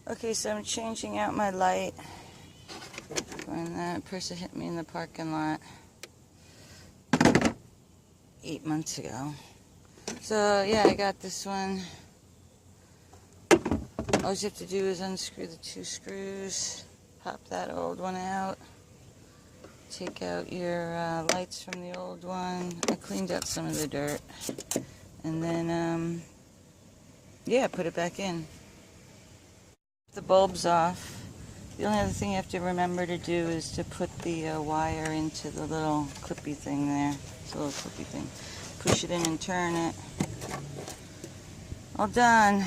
Okay, so I'm changing out my light when that person hit me in the parking lot 8 months ago. So yeah, I got this one. All you have to do is unscrew the 2 screws, pop that old one out, take out your lights from the old one. I cleaned out some of the dirt, and then yeah, put it back in. The bulb's off. The only other thing you have to remember to do is to put the wire into the little clippy thing there. It's a little clippy thing. Push it in and turn it. All done.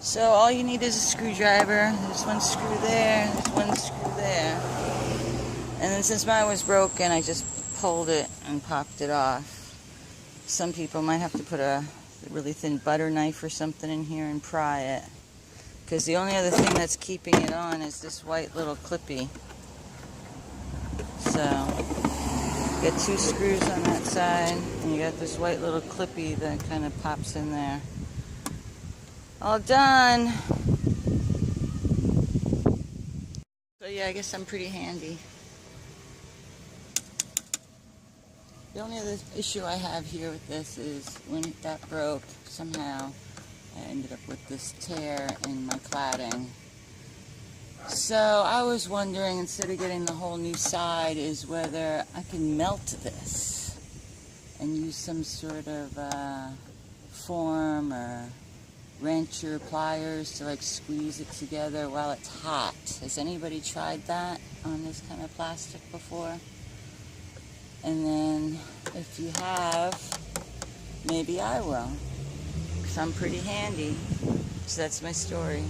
So all you need is a screwdriver. There's 1 screw there, there's 1 screw there. And then since mine was broken, I just pulled it and popped it off. Some people might have to put a really thin butter knife or something in here and pry it, because the only other thing that's keeping it on is this white little clippy. So you got 2 screws on that side, and you got this white little clippy that kind of pops in there. All done. So yeah, I guess I'm pretty handy. The only other issue I have here with this is when it got broke, somehow I ended up with this tear in my cladding. So I was wondering, instead of getting the whole new side, is whether I can melt this and use some sort of form or wrench or pliers to like squeeze it together while it's hot. Has anybody tried that on this kind of plastic before? And then if you have, maybe I will, because I'm pretty handy. So that's my story.